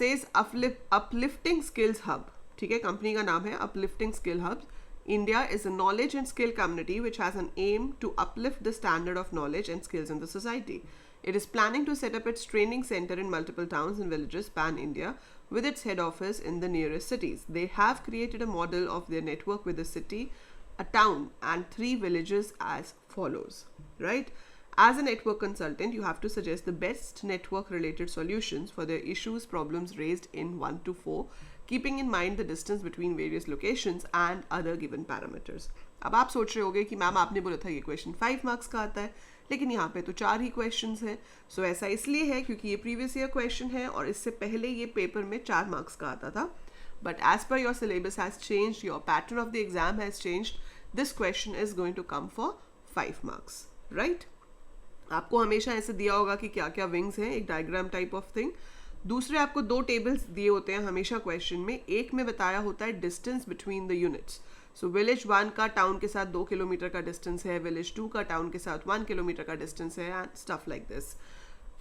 Says uplifting skills hub, ठीक है, company का नाम है uplifting skill hub. India is a knowledge and skill community which has an aim to uplift the standard of knowledge and skills in the society. It is planning to set up its training center in multiple towns and villages pan-India with its head office in the nearest cities. They have created a model of their network with a city, a town and 3 villages as follows, right? As a network consultant, you have to suggest the best network related solutions for the issues, problems raised in 1 to 4, keeping in mind the distance between various locations and other given parameters. अब आप सोच रहे होगे कि ma'am आपने बोला था ये क्वेश्चन 5 मार्क्स का आता है, लेकिन यहाँ पे तो 4 ही क्वेश्चंस हैं. सो ऐसा इसलिए है क्योंकि ये प्रीवियस ईयर क्वेश्चन है और इससे पहले ये पेपर में 4 मार्क्स का आता था. But as per your syllabus has changed, your pattern of the exam has changed, this question is going to come for 5 marks, right? आपको हमेशा ऐसे दिया होगा कि क्या क्या विंग्स हैं, एक डायग्राम टाइप ऑफ थिंग. दूसरे आपको 2 टेबल्स दिए होते हैं हमेशा क्वेश्चन में. एक में बताया होता है distance between the units. So village 1 का टाउन के साथ 2 किलोमीटर का डिस्टेंस है, विलेज 2 का टाउन के साथ 1 किलोमीटर का डिस्टेंस है एंड स्टफ लाइक दिस.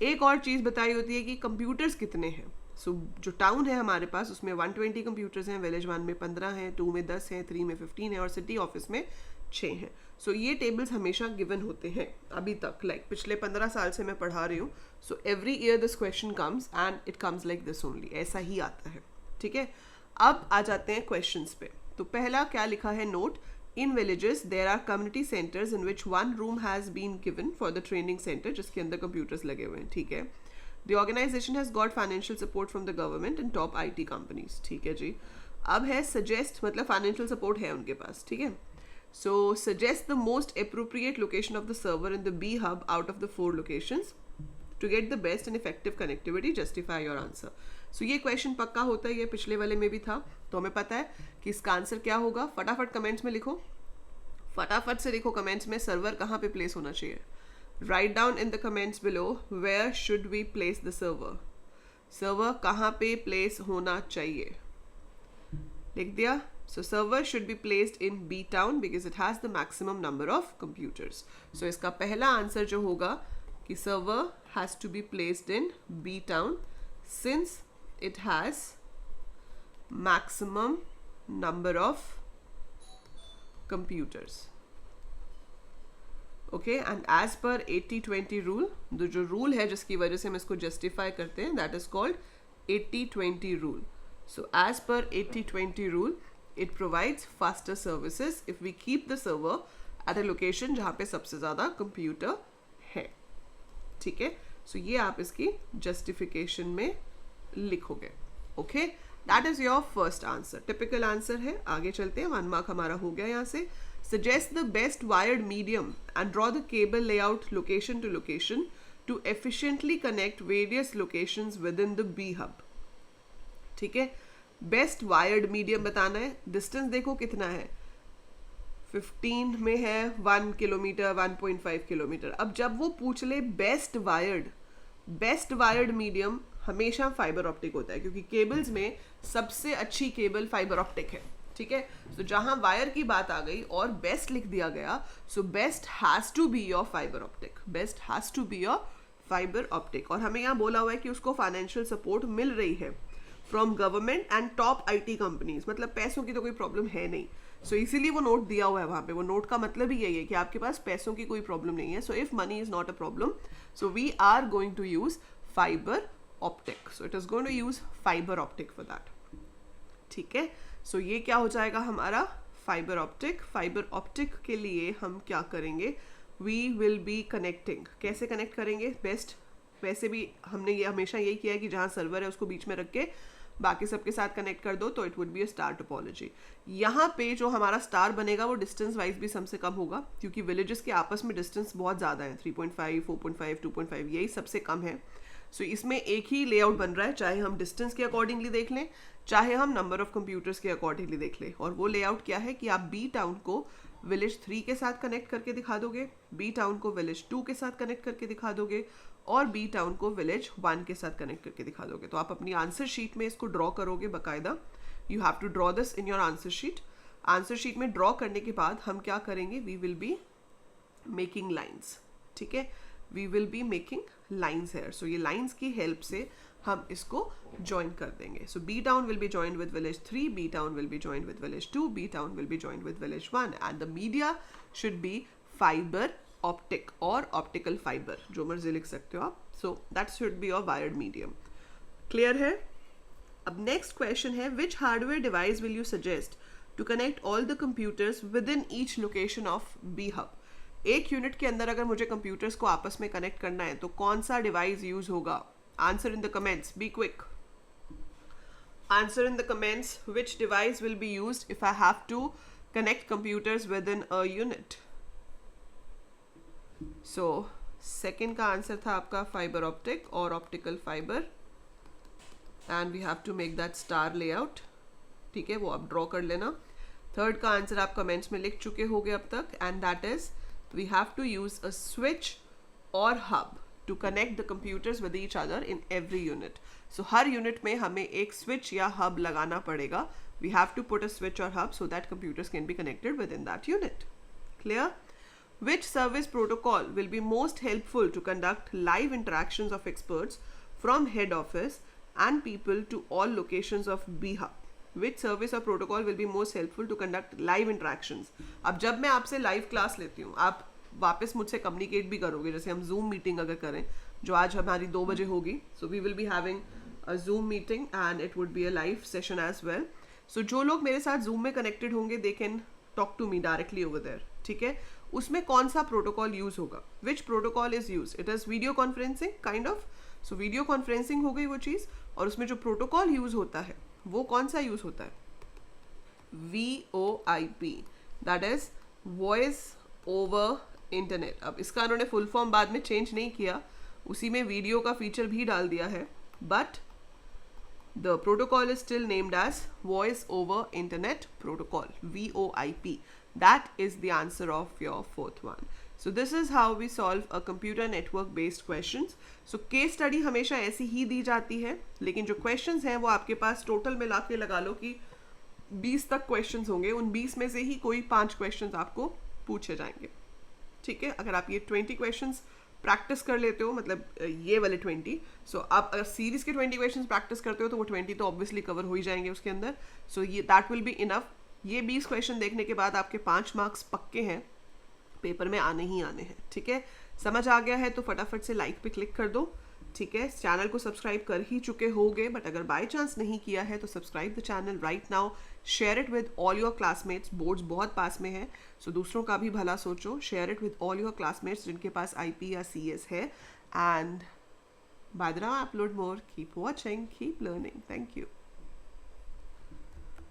एक और चीज़ बताई होती है कि कंप्यूटर्स कितने हैं. सो जो टाउन है हमारे पास उसमें 120 कंप्यूटर्स हैं, विलेज 1 में 15 हैं, 2 में 10 हैं, 3 में 15 है और सिटी ऑफिस में 6 हैं. सो ये टेबल्स हमेशा गिवन होते हैं अभी तक, लाइक पिछले 15 साल से मैं पढ़ा रही हूँ. So every year this question comes and it comes like this only, ऐसा ही आता है, ठीक है. अब आ जाते हैं क्वेश्चंस पे. तो पहला क्या लिखा है, note in villages there are community centres in which 1 room has been given for the training centre, जिसके अंदर कंप्यूटर्स लगे हुए हैं, ठीक है. The organisation has got financial support from the government and top IT companies, ठीक है जी. अब है सजेस्ट, मतलब फाइनेंशियल सपोर्ट है उनके पास, ठीक है. So suggest the most appropriate location of the server in the B hub out of the 4 locations to get the best and effective connectivity. Justify your answer. So ये question पक्का होता है, ये पिछले वाले में भी था, तो हमें पता है कि इसका आंसर क्या होगा. फटाफट कमेंट्स में लिखो, फटाफट से लिखो कमेंट्स में सर्वर कहाँ पे प्लेस होना चाहिए. Write down in the comments below where should we place the server. Server कहाँ पे प्लेस होना चाहिए, लिख दिया. So server should be placed in B town because it has the maximum number of computers. So इसका पहला answer जो होगा कि server has to be placed in B town since it has maximum number of computers. Okay, and as per 80-20 rule, जो rule है जिसकी वजह से हम इसको justify करते हैं, that is called 80-20 rule. So as per 80-20 rule, it provides faster services if we keep the server at a location जहाँ पे सबसे ज़्यादा कंप्यूटर है, ठीक है. सो ये आप इसकी जस्टिफिकेशन में लिखोगे. Okay, that is your first answer, typical answer है. आगे चलते हैं, 1 मार्क हमारा हो गया यहाँ से. Suggest the best wired medium and draw the cable layout location to location to efficiently connect various locations within the B hub, ठीक है. बेस्ट वायर्ड मीडियम बताना है. डिस्टेंस देखो कितना है, 15 में है 1 किलोमीटर, 1.5 किलोमीटर. अब जब वो पूछ ले बेस्ट वायर्ड मीडियम, हमेशा फाइबर ऑप्टिक होता है क्योंकि केबल्स में सबसे अच्छी केबल फाइबर ऑप्टिक है, ठीक है. तो जहां वायर की बात आ गई और बेस्ट लिख दिया गया, so best has to be your fibre optic, best has to be your fibre optic. और हमें यहाँ बोला हुआ है कि उसको फाइनेंशियल सपोर्ट मिल रही है from government and top IT companies, मतलब पैसों की तो कोई प्रॉब्लम है नहीं. सो इसीलिए वो नोट दिया हुआ है वहाँ पे. वो नोट का मतलब ही यही है कि आपके पास पैसों की कोई प्रॉब्लम नहीं है. So if money is not a problem, so we are going to use fibre optic. So it is going to use fibre optic for that, ठीक है. सो ये क्या हो जाएगा हमारा फाइबर ऑप्टिक. फाइबर ऑप्टिक के लिए हम क्या करेंगे, वी विल बी कनेक्टिंग. कैसे कनेक्ट करेंगे बेस्ट, वैसे भी हमने ये हमेशा यही किया है कि जहाँ सर्वर है उसको बीच में रख के बाकी सबके साथ कनेक्ट कर दो, तो it would be a star topology. यहाँ पे जो हमारा स्टार बनेगा वो डिस्टेंस वाइज भी सबसे कम होगा क्योंकि विलेजेस के आपस में डिस्टेंस बहुत ज़्यादा है, 3.5, 4.5, 2.5, यही सबसे कम है. सो इसमें एक ही लेआउट बन रहा है, चाहे हम डिस्टेंस के अकॉर्डिंगली देख लें, चाहे हम नंबर ऑफ कंप्यूटर्स के अकॉर्डिंगली देख लें. और वो लेआउट क्या है कि आप बी टाउन को विलेज 3 के साथ कनेक्ट करके दिखा दोगे, बी टाउन को विलेज 2 के साथ कनेक्ट करके दिखा दोगे और बी टाउन को विलेज 1 के साथ कनेक्ट करके दिखा दोगे. तो आप अपनी आंसर शीट में इसको ड्रॉ करोगे बाकायदा. You have to draw this in your answer sheet. Answer sheet में ड्रॉ करने के बाद हम क्या करेंगे, we will be making lines, ठीक है. We will be making lines here. So ये लाइन्स की हेल्प से हम इसको ज्वाइन कर देंगे. So B town will be joined with village 3, B town will be joined with village 2, B town will be joined with village 1 and the media should be fibre optic और optical fibre, जो मर्जी लिख सकते हो आप. So that should be your wired medium. Clear है? अब next question है, which hardware device will you suggest to connect all the computers with in each location of B hub. एक यूनिट के अंदर अगर मुझे कंप्यूटर्स को आपस में कनेक्ट करना है तो कौन सा डिवाइस यूज होगा? Answer in the comments, be quick. Answer in the comments which device will be used if I have to connect computers within a unit. So second का आंसर था आपका fiber optic और optical fiber and we have to make that star layout. ठीक है, वो आप draw कर लेना. थर्ड का आंसर आप कमेंट्स में लिख चुके होगे अब तक and that is we have to use a switch or hub to connect the computers with each other in every unit. So her unit में हमें एक स्विच या हब लगाना पड़ेगा. We have to put a switch or hub so that computers can be connected within that unit. Clear? Which service protocol will be most helpful to conduct live interactions of experts from head office and people to all locations of B hub? Which service or protocol will be most helpful to conduct live interactions? अब जब मैं आपसे live class लेती हूँ, आप वापस मुझसे communicate भी करोगे. जैसे हम जूम मीटिंग अगर करें, जो आज हमारी 2 बजे होगी, so we will be having a Zoom meeting and it would be a live session as well. So जो लोग मेरे साथ जूम में कनेक्टेड होंगे they can talk to me directly over there. ठीक है, उसमें कौन सा प्रोटोकॉल यूज होगा? Which protocol is use? It is video conferencing kind of. So video conferencing हो गई वो चीज़, और उसमें जो प्रोटोकॉल यूज होता है वो कौन सा यूज होता है? VoIP, that is voice over internet. अब इसका उन्होंने फुल फॉर्म बाद में चेंज नहीं किया, उसी में वीडियो का फीचर भी डाल दिया है, but the protocol is still named as voice over internet protocol, VoIP. That is the answer of your fourth one. So this is how we solve a computer network based questions. So case study हमेशा ऐसी ही दी जाती है, लेकिन जो questions हैं वो आपके पास total मिला के लगा लो कि 20 तक क्वेश्चंस होंगे. उन 20 में से ही कोई 5 क्वेश्चंस आपको पूछे जाएंगे. ठीक है, अगर आप ये 20 क्वेश्चंस प्रैक्टिस कर लेते हो, मतलब ये वाले 20, सो आप अगर सीरीज के 20 क्वेश्चंस प्रैक्टिस करते हो तो वो 20 तो ऑब्वियसली कवर हो ही जाएंगे उसके अंदर. सो ये दैट विल बी इनफ. ये 20 क्वेश्चन देखने के बाद आपके 5 मार्क्स पक्के हैं, पेपर में आने ही आने हैं. ठीक है, समझ आ गया है तो फटाफट से लाइक पे क्लिक कर दो. ठीक है, चैनल को सब्सक्राइब कर ही चुके होगे, बट अगर बाय चांस नहीं किया है तो subscribe the channel right now. Share it with all your classmates. Boards बहुत पास में है, सो दूसरों का भी भला सोचो. Share it with all your classmates जिनके पास IP या CS है. And by the now upload more. Keep watching, keep learning. Thank you.